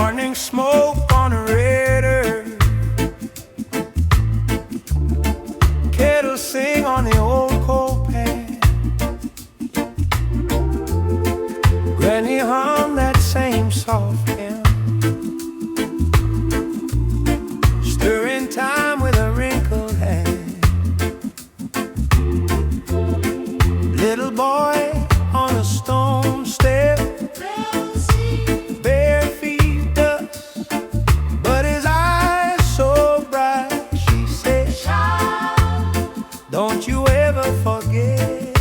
Morning smoke on a red earth, kettle sing on the old coal pan, granny hum that same soft hymn, stirring time with a wrinkled hand. Little boy on a stone step, bare feet dust, but his eyes so bright. She said, don't you ever forget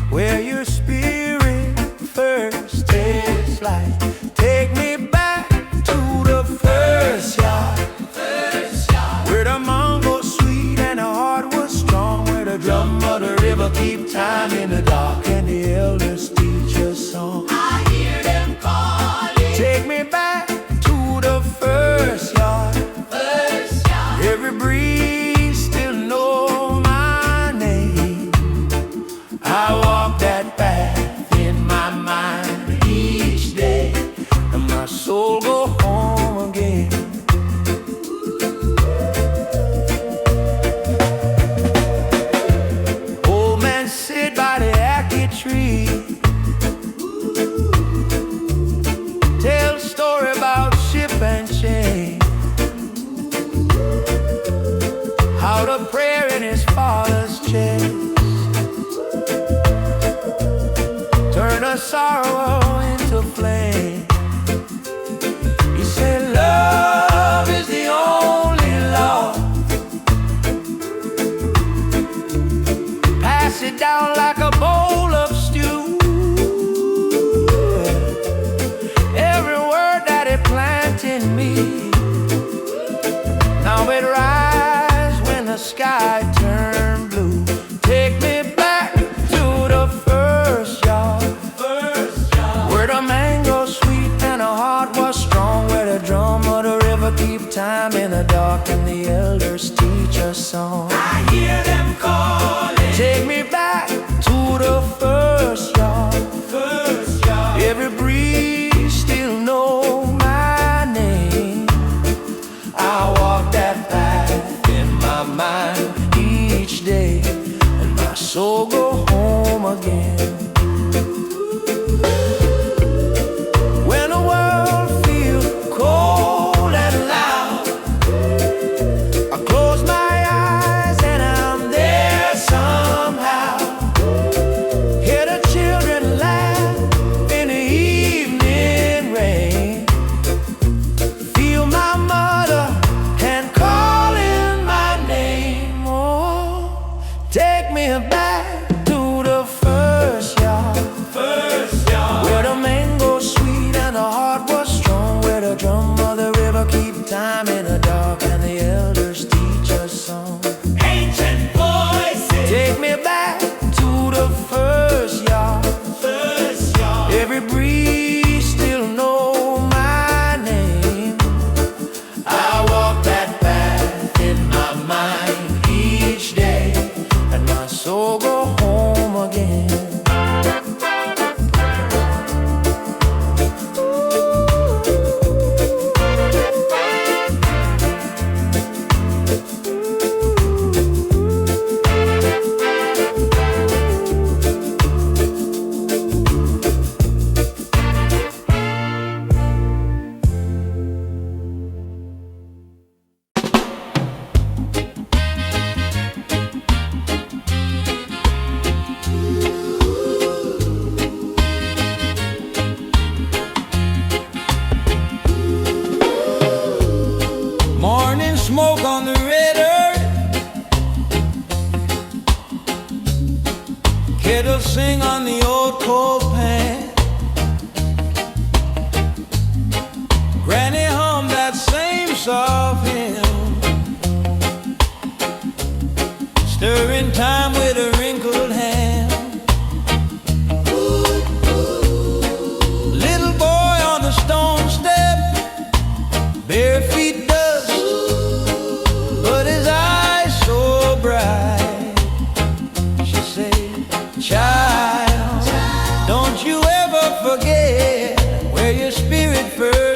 where your spirit first takes flight. Take me back to the first yard, where the mango sweet and the heart was strong, where the drum of the river keep time in the dark and the elders teach a song. I hear them calling. Take me back to the first yard, every breeze still know my name. I walk that path in my mind each day, and my soul go home again. Old man sit by the ackee tree, tell a story about ship and chain, how the prayer in his father's chest turn a sorrow into flame. He said love is the only law, pass it down like a bowl of stew. Every word that it plant in me, now it rise when the sky turn blue. Take me back to the first yard, where the mango sweet and the heart was strong, where the drum of the river keep time in the dark and the elders teach a song. I hear them calling. Take me back to the first yard, every breeze still know my name. I walk that path in my mind each day, and my soul go home again. When the world feels cold and loud, I close my eyes and I'm there somehow. Hear the children laugh in the evening rain, feel my mother hand calling my name. Oh, take me back to the first yard, where the mango sweet and the heart was strong, where the drum of the river keep time in the dark and the elders teach a song. Ancient voices. Take me back to the first yard, every breeze still know my name. I walk that path in my mind each day, and my soul go home again. Morning smoke on the red earth, kettle sing on the old coal pan, granny hum that same soft hymn, stirring time with a wrinkled hand. Little boy on the stone step, bare feet dust, but his eyes so bright. She said, child, don't you ever forget where your spirit first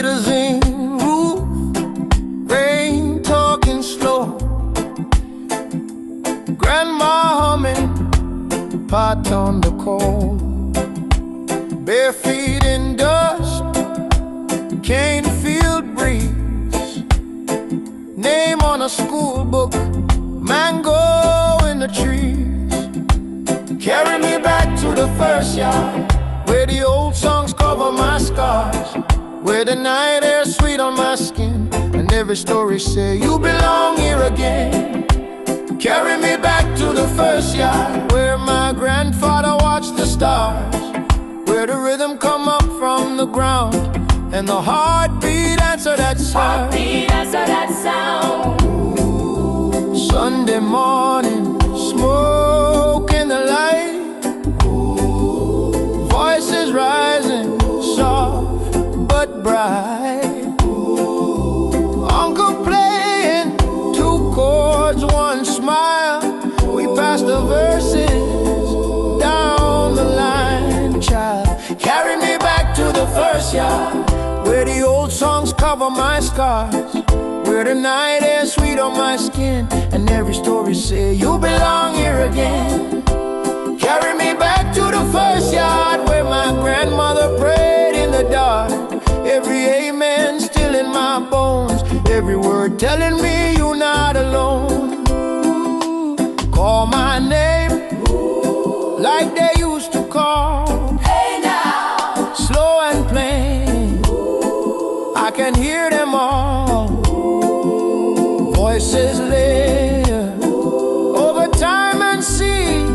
Little zinc roof, rain talking slow, grandma humming, pot on the coal, bare feet in dust, cane field breeze, name on a school book, mango in the trees. Carry me back to the first yard, where the old songs cover my scars, where the night air sweet on my skin, and every story say you belong here again. Carry me back to the first yard, where my grandfather watched the stars, where the rhythm come up from the ground, and the heartbeat answer that sound. Sunday morning, smoke in the light, voices rising, soft but bright. Uncle playing two chords, one smile. We pass the verses down the line, child. Carry me back to the first yard, where the old songs cover my scars, where the night air sweet on my skin, and every story say you belong here again. Carry me back to the first yard, where my grandmother prayed in the dark, every amen still in my bones, every word telling me you're not alone. Call my name like they used to call. Hey now, Slow and plain, I can hear them all. Voices layer over time and sea,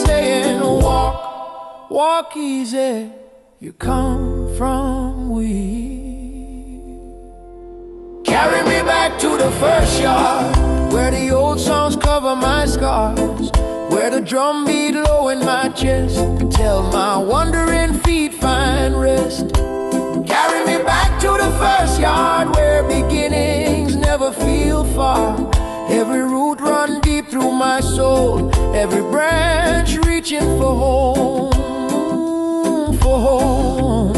saying walk, walk easy, you come from we. Carry me back to the first yard, where the old songs cover my scars, where the drum beat low in my chest, till my wandering feet find rest. Carry me back to the first yard, where beginnings never feel far, every root run deep through my soul, every branch reaching for home, for home.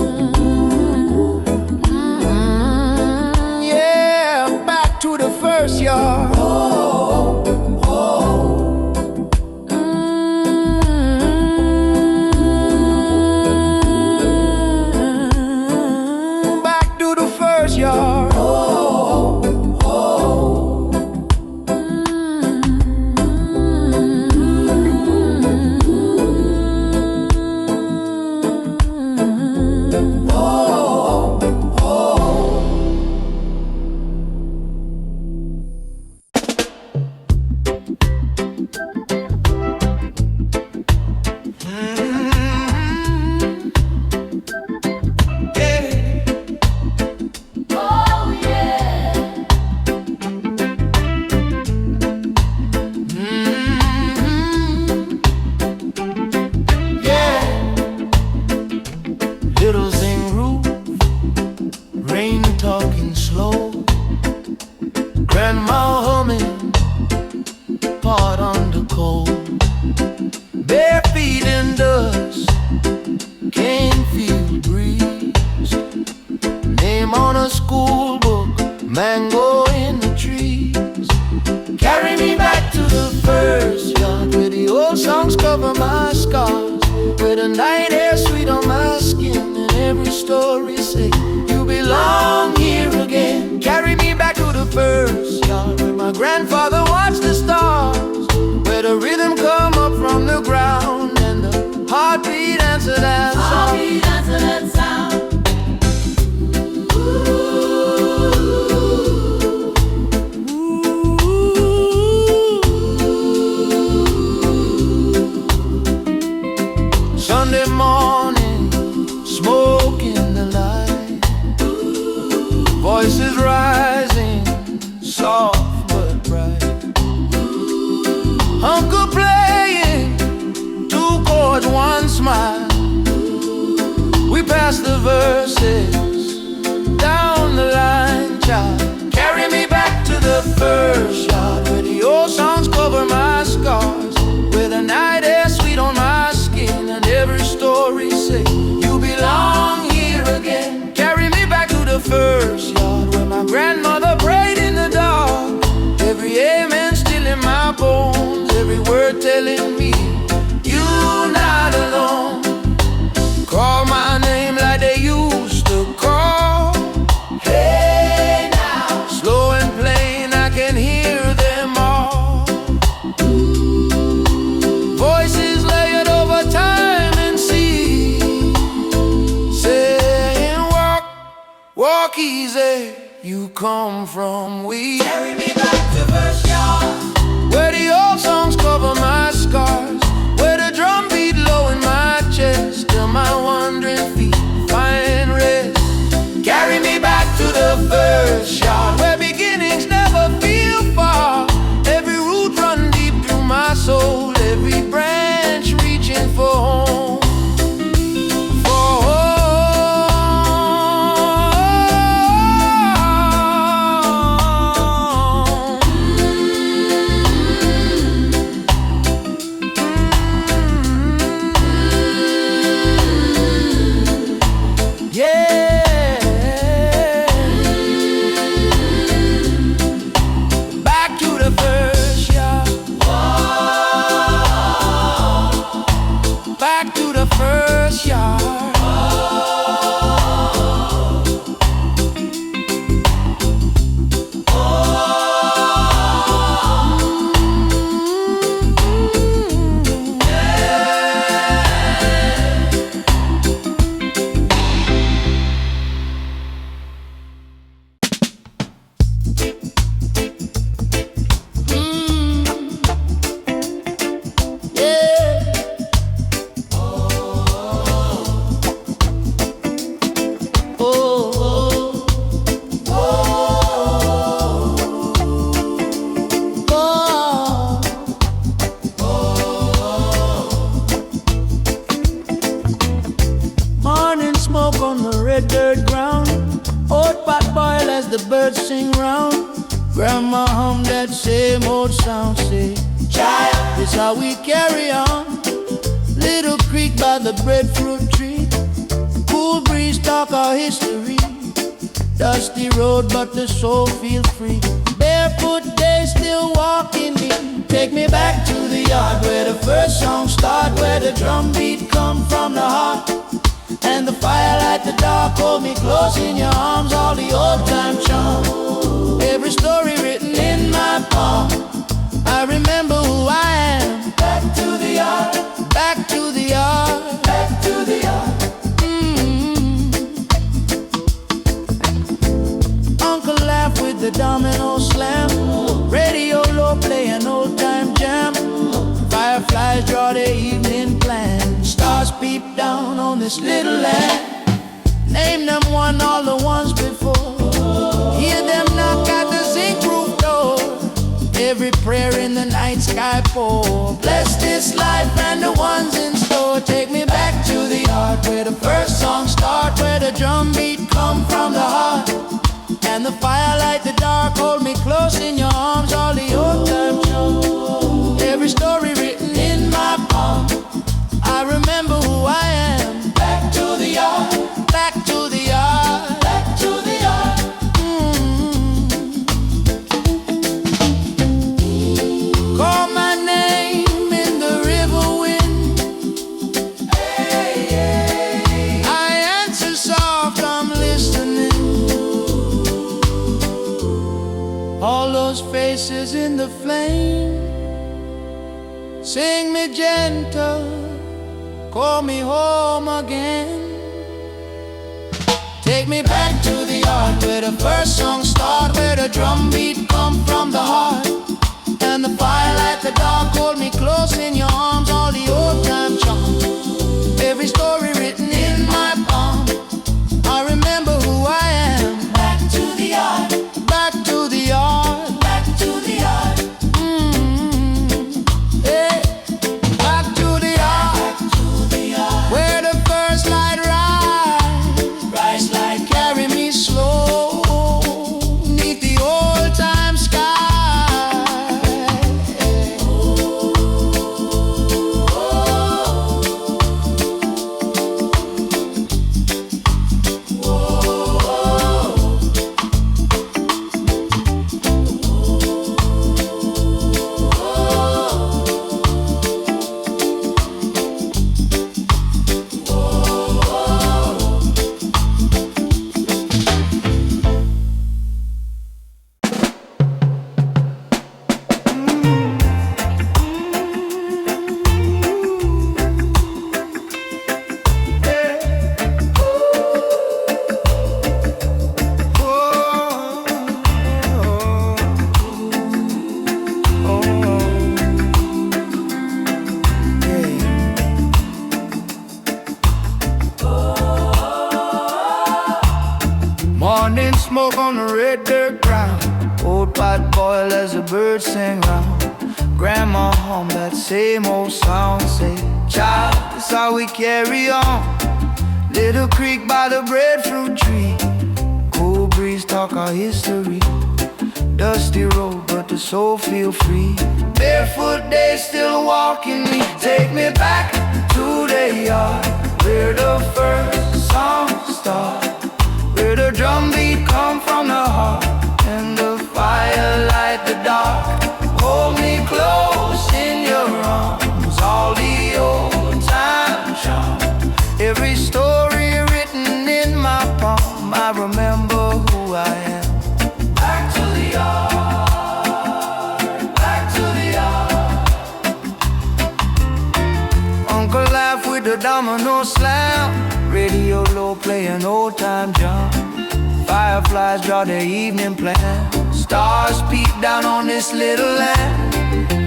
Yeah, back to the first yard. Back to the first yard. Little zinc roof, rain talking slow, grandma humming, pot on the coal, bare feet in dust, cane field breeze, name on a school book, mango in the trees. Carry me back to the first yard, where the old songs cover my scars, where the night air sweet on my skin, and every story say you belong here again. Carry me back to the first yard, where my grandfather watched the stars, where the rhythm come up from the ground, and the heartbeat answer that sound. Sunday morning, smoke in the light, voices rising, soft but bright. Uncle playing two chords, one smile. We pass the verses down the line, child. Carry me back to the first yard, where the old songs cover my scars, where the night air sweet on my skin, and every story say you belong here again. Carry me first yard where my grandmother prayed in the dark. Every amen still in my bones, every word telling me you're not alone. Call my name like they used to call. Hey now, slow and plain I can hear them all. Voices layered over time and sea, saying walk, walk easy, you come from we. Carry me back to first yard, where the old songs cover my scars, where the drum beat low in my chest till my wandering feet find rest. Carry me back to the first yard, where beginnings never feel far. Every root run deep through my soul, every branch reaching for home. Grandma hum that same old sound, say, child, this how we carry on. Little creek by the breadfruit tree, cool breeze talk our history. Dusty road but the soul feels free. Barefoot day still walking me. Take me back to the yard where the first song start, where the drum beat come from the heart, and the fire light the dark. Hold me close in your arms, all the old time charm. Every story written in my palm, I remember who I am. Back to the yard, back to the yard, back to the yard. Uncle laugh with the domino slam, radio low play an old time jam. Fireflies draw their evening plan, stars peep down on this little land. Name them one, all the ones before. Hear them knock at the zinc roof door. Every prayer in the night sky pour. Bless this life and the ones in store. Take me back to the yard where the first song start, where the drum beat come from the heart, and the fire light the dark. Hold me close in your arms, all the old time charm. Every story written in my palm, I remember who I am. Back to the yard, back to the yard, back to the yard. Call my name in the river wind. Hey, hey. I answer soft, I'm listening. All those faces in the flame, sing me gentle, call me home again. Take me back to the yard where the first song start, where the drum beat come from the heart, and the fire light the dark. Hold me close in your arms, all the old time charm. Every story written in my palm, I remember who I am. Back to the yard, back to the yard, back to the yard. Hey, back to the yard, back to the yard, where the first light rise, rise like carry me slow, neath the old time sky. Oh, smoke on the red dirt ground. Old pot boil as the birds sing round. Grandma hum that same old sound. Say, child, that's how we carry on. Little creek by the breadfruit tree. Cool breeze talk our history. Dusty road, but the soul feel free. Barefoot days still walking me. Take me back to the yard where the first song started, where the drum beat come from the heart and the fire light the dark. Hold me close in your arms, all the old time charm. Every story written in my palm, I remember who I am. Back to the yard, back to the yard. Uncle laugh with the domino slam. Radio low playing old time jump. Fireflies draw their evening plan. Stars peek down on this little land.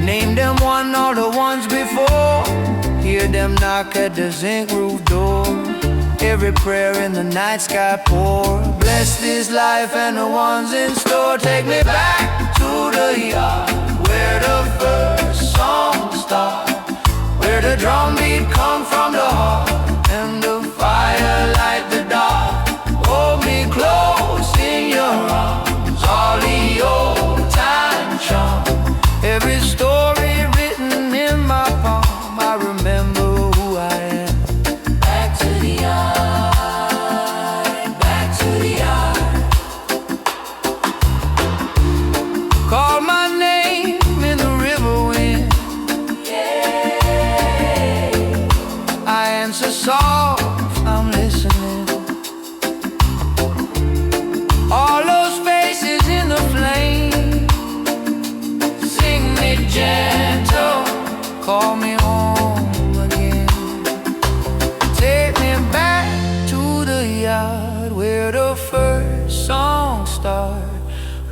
Name them one or the ones before. Hear them knock at the zinc roof door. Every prayer in the night sky pour. Bless this life and the ones in store. Take me back to the yard where the first song started, where the drum beat come from the heart and the fire light the dark. Hold me close in your arms, all the old time charm. Every story written in my palm, I remember who I am. Back to the yard, back to the yard. Call my name in the river wind. Yeah. I answer soft, I'm listening. All those faces in the flame, sing me gentle, call me home again. Take me back to the yard where the first song started,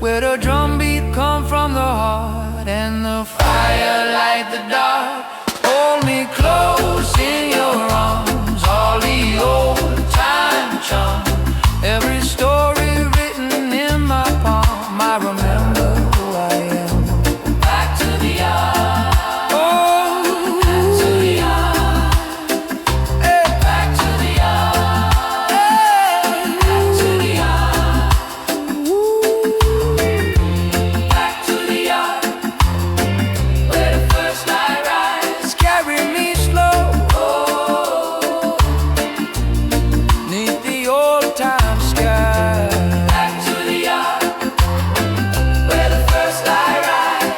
where the drum beat come from the heart and the fire light the dark. Hold me close in your arms, all the old time charm. Every story written in my palm, I remember who I am. Back to the yard. Oh, back to the yard. Hey. Back to the yard. Hey. Back to the yard. Ooh. Back to the yard where the first light rise. Carry me slow. Oh, 'neath the old time sky. Back to the yard where the first light rise.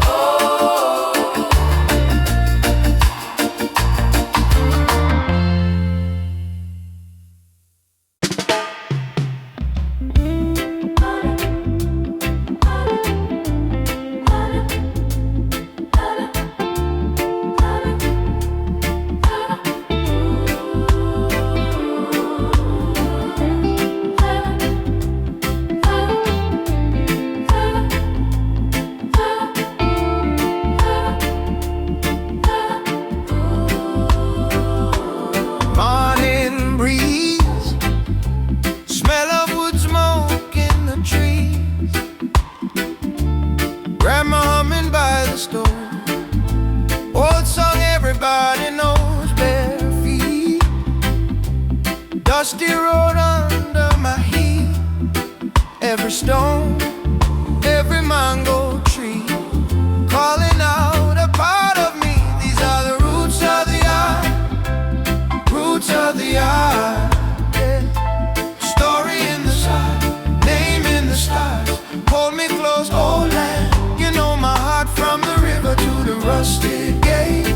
Oh, morning breeze, smell of wood smoke in the trees. Grandma humming by the stove, old song everybody knows. Bare feet, dusty road under my heat. Every stone, every mango tree, calling out a part of me. These are the roots of the yard, roots of the yard. Yeah. Story in the side, name in the stars. Hold me close, old land. You know my heart from the river to the rusted gate.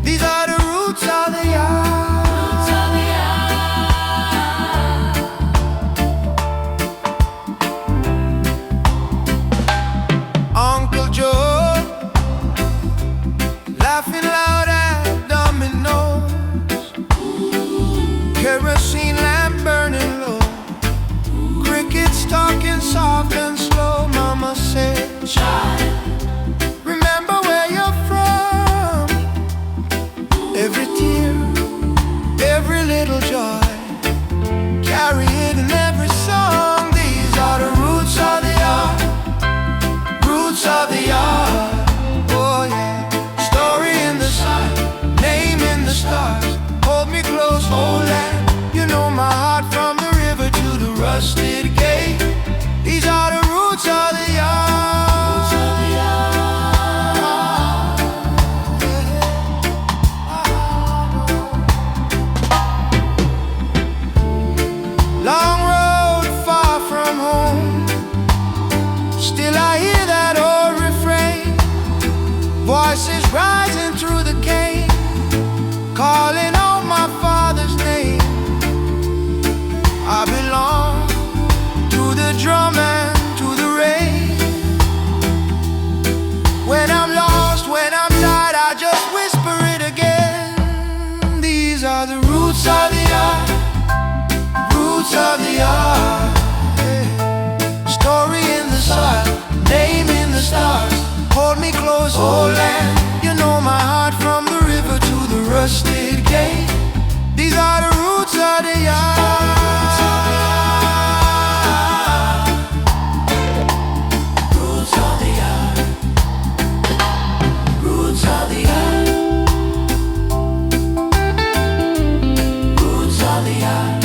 These are the roots of the yard. Roots of the yard. These are the roots of the art, roots of the art. Story in the soil, name in the stars. Hold me close, oh land. You know my heart from the river to the rusted gate. These are the roots of the yard. Roots of the yard. Roots of the yard. Roots of the yard.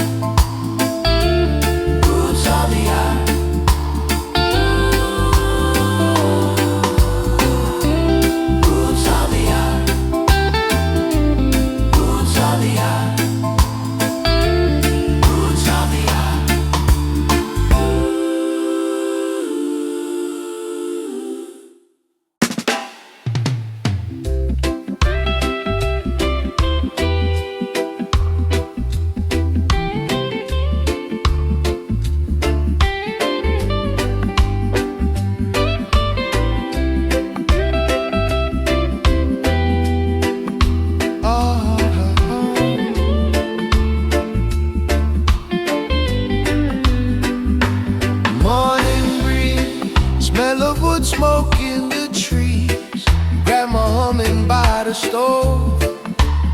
Roots of the yard. Smoke in the trees, grandma humming by the stove.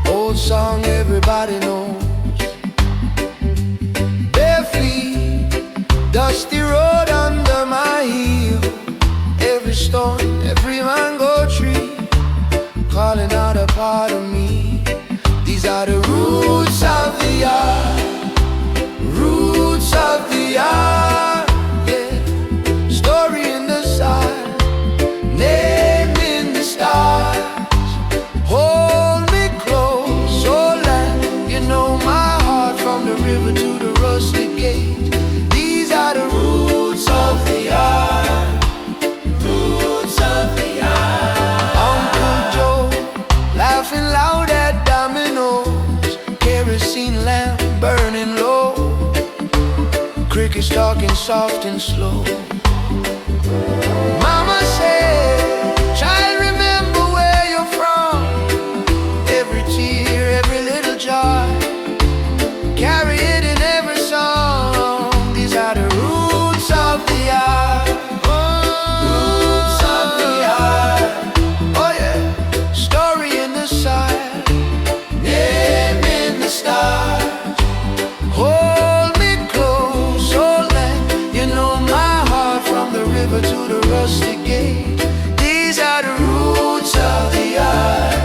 Old song everybody knows. Bare feet, dusty road under my heel. Every stone, every mango tree, calling out a part of me. These are the roots of the yard, roots of the yard. Yeah, story in the side, name in the stars. Hold me close, oh land. You know my heart from the river to the rusty gate. These are the roots of the yard, roots of the yard. Uncle Joe laughing loud at dominoes, kerosene lamp burning low, crickets talking soft and slow. Mama said, child, remember where you're from. Every tear, every little joy, carry it in every song. These are the roots of the yard, roots of the yard. Oh yeah, story in the side, name in the stars. Hold me close, oh land. You know my heart from the river to the rusty gate. These are the roots of the yard,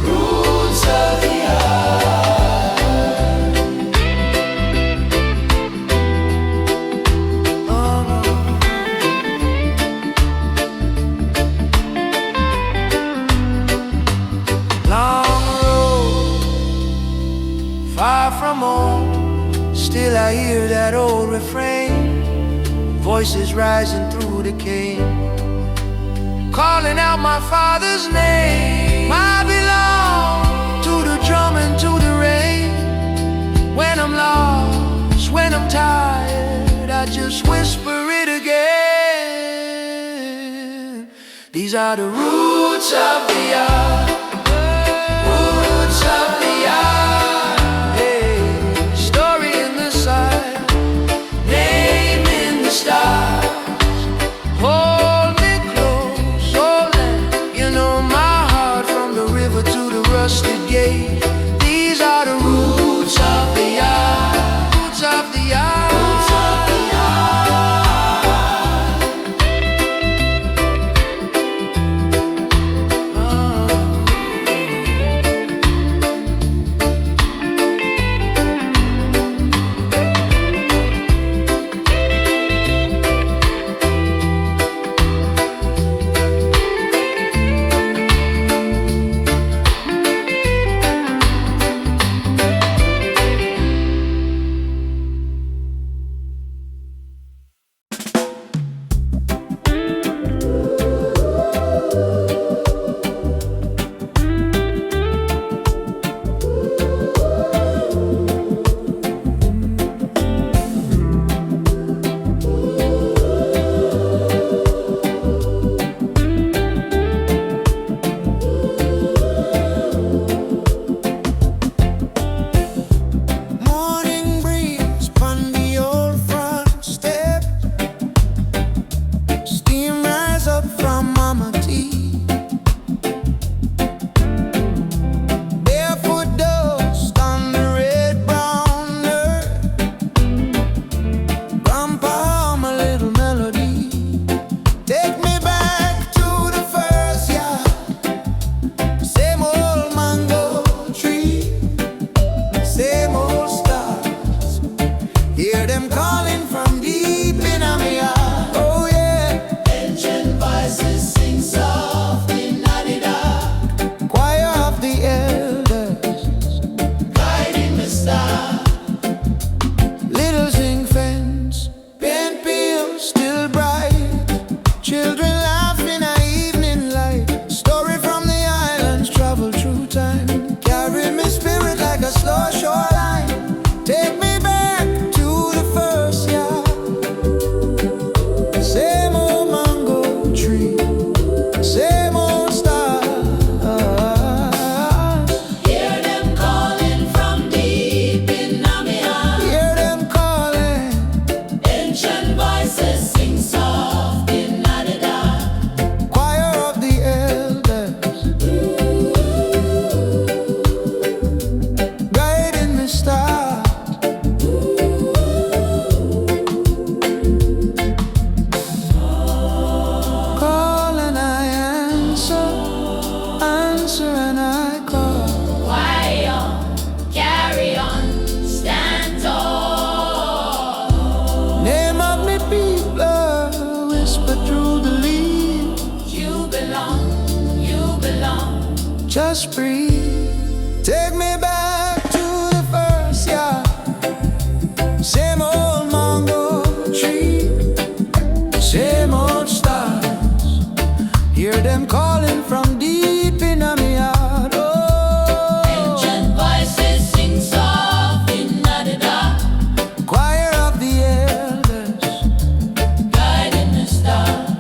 roots of the yard. Oh, no. Long road, far from home, still I hear that old refrain. Voices rising through the cane, calling out my father's name. I belong to the drum and to the rain. When I'm lost, when I'm tired, I just whisper it again. These are the roots of the yard, roots of the yard. Hey, story in the side, name in the stars. Hold me close, oh land. You know my heart from the river to the rusted gate. These are the roots of the yard, roots of the yard, roots of the yard. like a slow shoreline. Take me back to the first yard. Same old mango tree, same old stars. Hear them calling from deep in my heart. Hear them calling. Ancient voices sing soft in the dark. Choir of the elders, guiding me stars. Call and I answer, answer and I call. Why on, carry on, stand tall. Name of me people, whisper through the leaves. You belong, Just breathe. Take me back to the first yard. Same old mango tree, same old stars. Hear them calling from deep in my heart. Oh, ancient voices sing soft in the dark. choir of the elders, Guiding the star.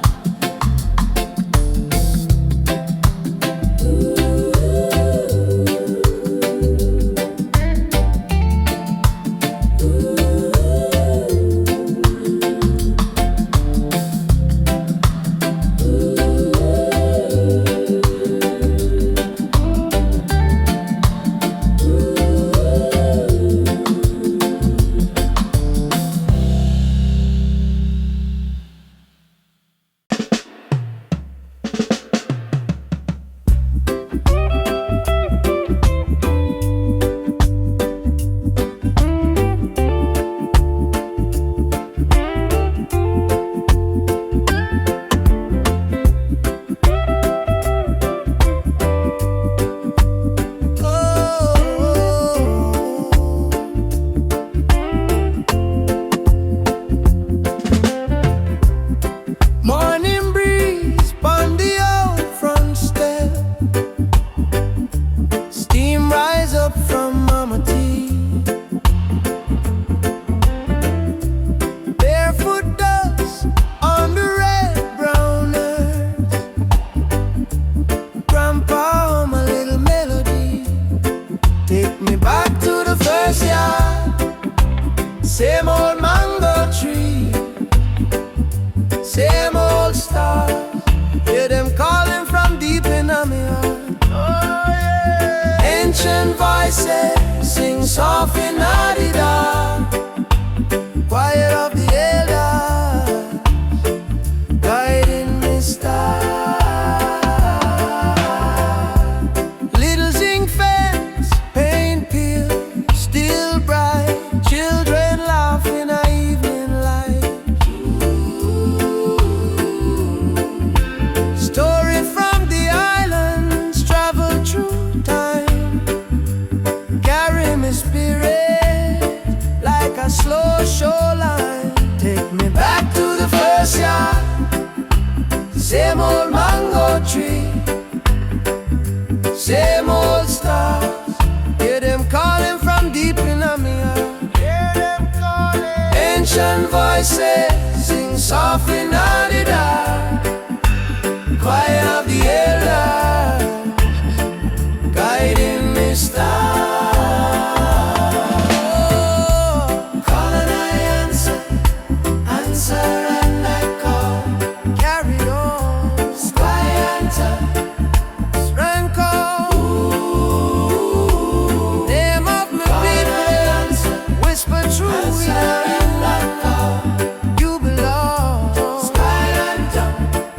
morning breeze pon the old front step. Steam rise up from mama tea. Barefoot dust on the red brown earth. Grandpa hum a little melody. Take me back to the first yard. Same old mango tree, same old stars. Hear them calling from deep in my heart. Oh yeah. Ancient voices sing soft in the dark. Choir of the elders, guiding me star. Little zinc fence, paint peel, still bright. Children laugh in a evening light. Story from the islands, travel through time. Carry me spirit like a slow shoreline. Take me back to the first yard. Same old mango tree, same old stars. Hear them calling from deep in my heart. Hear them calling. Ancient voices sing soft in the dark. Choir of the elders, guiding me star. Oh, call and I answer, answer and I call. Carry on, Squire, strength call. Name of my people, whisper true in I call. You belong,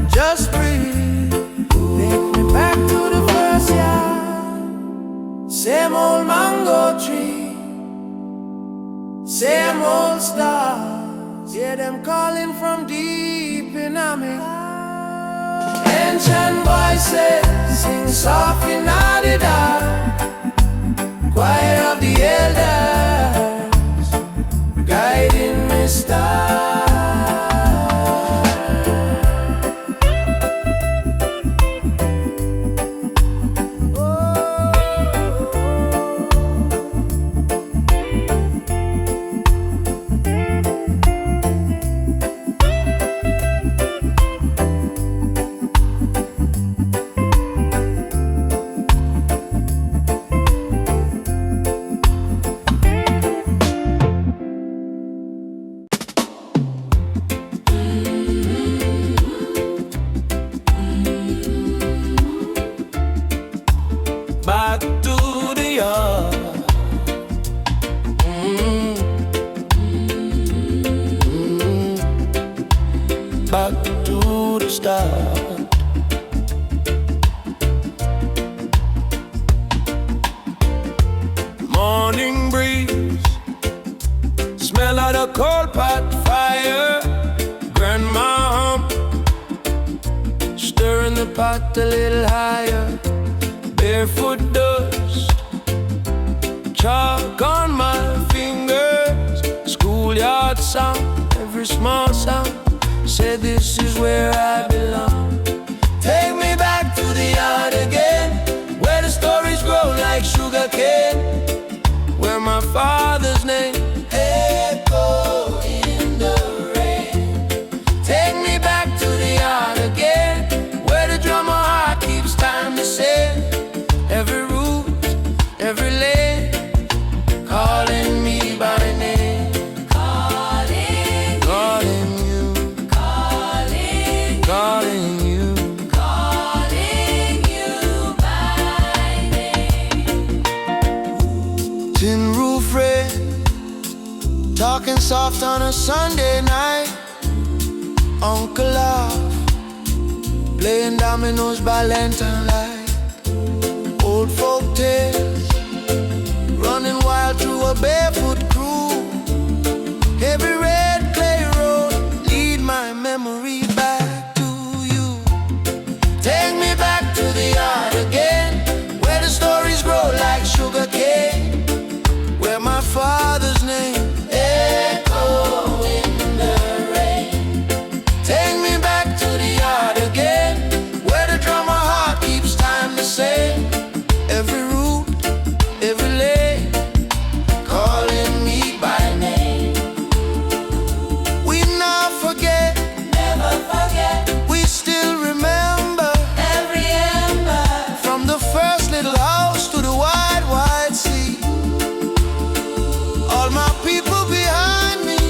just breathe. Take me back to the first yard. Same old mango tree, same old stars. Hear them calling from deep in me. Ancient voices sing soft in the dark. Choir of the elders, guiding me star. Oh, start. Morning breeze, smell of the coal pot fire. Grandma hump, stirring the pot a little higher. Barefoot dust, chalk on my fingers. Schoolyard sound, every small sound said this is where I belong. Take me back to the yard again, where the stories grow like sugar cane, where my father's name echo in the rain. Take me back to the yard again, where the drummer heart keeps time to say. Every route, every lane, calling me by name. Calling, calling you, calling, calling you, calling you by name. Tin roof red, talking soft on a Sunday night. Uncle laugh, playing dominoes by lantern light. Old folk tales, running wild through a barefoot crew. Every red clay road, lead my memory back to you. Take me back to the yard again, where the stories grow like sugar cane, where my father's name echo in the rain. Take me back to the yard again, where the drummer heart keeps time to say. Every route, every lane, calling me by name. We now forget, never forget. We still remember every ember, from the first little house to the wide, wide sea. All my people behind me,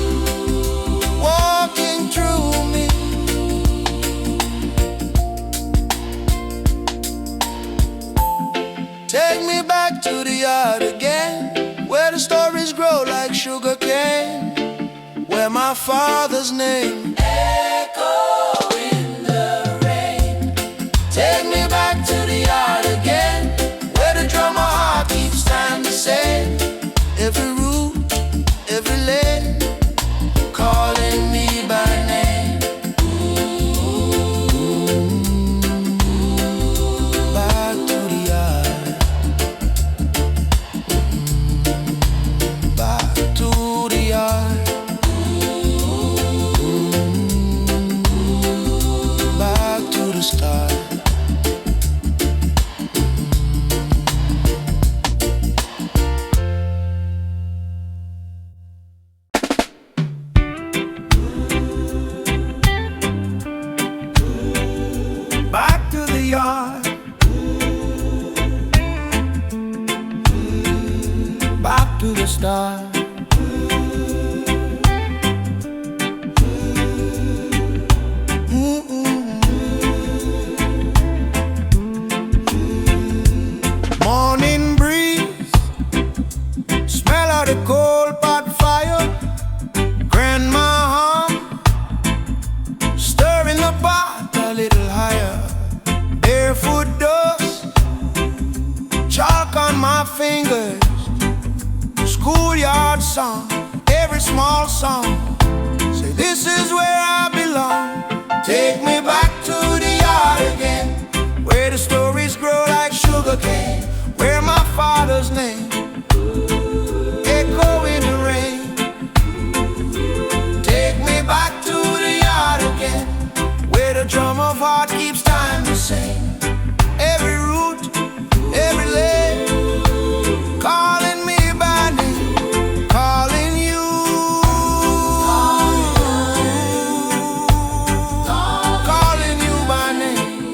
walking through me. Take me back to the yard again, where the stories grow like sugar cane, where my father's name echo in the rain. Take me back to the yard again, where the drummer heart keeps time to say. Every route, every lane, calling me by name. Back to the yard, back to the yard, back to the start. Back to the yard, back to the start. Morning breeze, smell of the coal pot fire. Grandma hum, stirring the pot a little higher. Barefoot dust, chalk on my fingers. Schoolyard song, every small song say this is where I belong. Take me back to the yard again, where the stories grow like sugar cane, where my father's name echo in the rain. Take me back to the yard again, where the drum of heart keeps time to sing. Every route, every lane, calling me by name, calling you, calling you by name.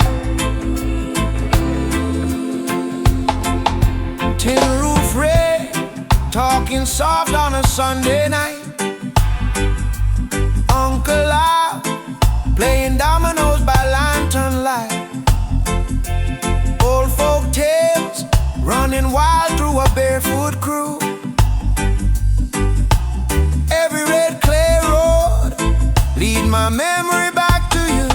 Tin roof red, talking soft on a Sunday night. Uncle out, playing dominoes by lantern light. Old folk tales, running wild through a barefoot crew. Every red clay road, lead my memory back to you.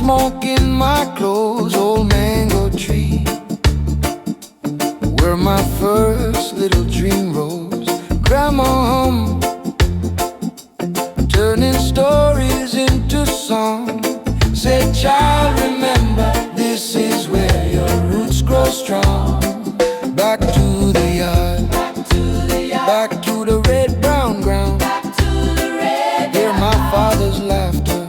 smoke in my clothes, old mango tree, where my first little dream rose. Grandma hum, turning stories into song. Said, child, remember, this is where your roots grow strong. Back to the yard, back to the red brown ground. Hear my father's laughter,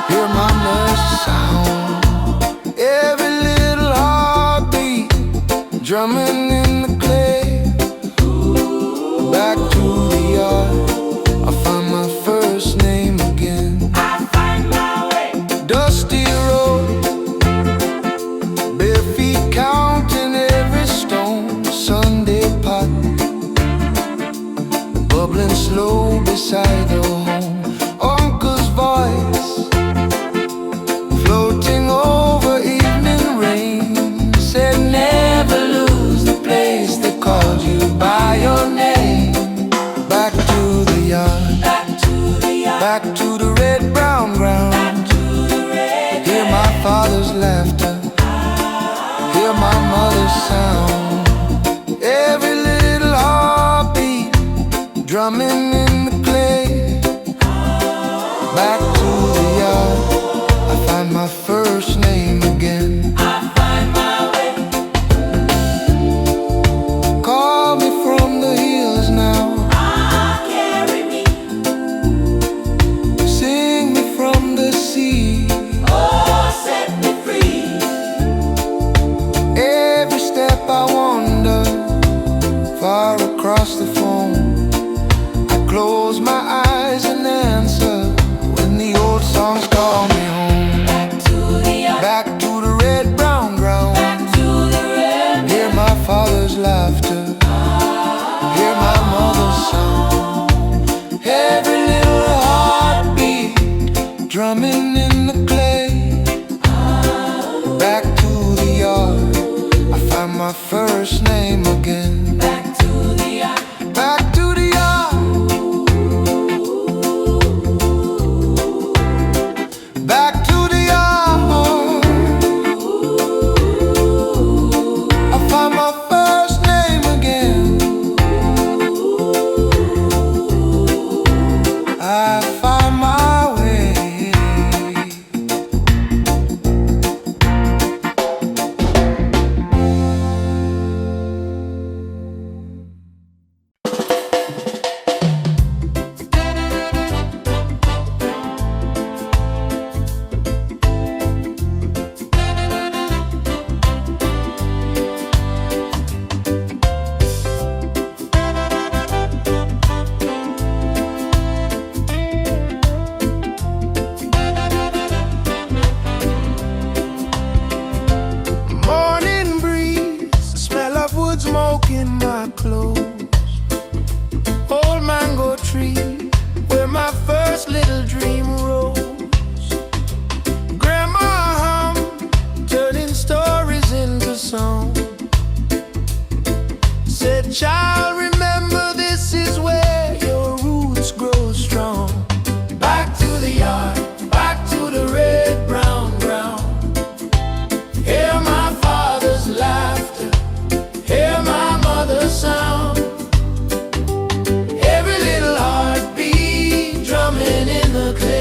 hear mama's sound. Every little heartbeat drumming in the clay. Back to the yard, I find my first name again. I find my way. Dusty road, bare feet counting every stone. Sunday pot, bubbling slow beside the home. Uncle's voice, floating over evening rain, said never lose the place that called you by your name. Back to the yard, back to the red brown ground. Hear my father's laughter, hear my mother's sound. Every little heartbeat drumming in the clay. Back to the yard, I find my first name again. Call me from the hills now, sing me from the sea. Every step I wander far across the foam. I close my eyes and answer when the old songs call me home. Back to the red brown ground. Hear my father's laughter, hear my mother's sound. Every little heartbeat drumming in the clay. Back to the yard, I find my first name again. Back to the yard, back to the yard, back to the yard. I find my first name again. I find my way. Morning breeze, smell of wood smoke in my clothes. Old mango tree, where my first little dream rose. Grandma hum, turning stories into song. Said, child, remember, this is where your roots grow strong. Back to the yard, back to the red brown ground. Hear my father's laughter, hear my mother's sound. Every little heartbeat drumming in the clay.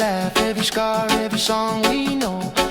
laugh, every scar, every song we know.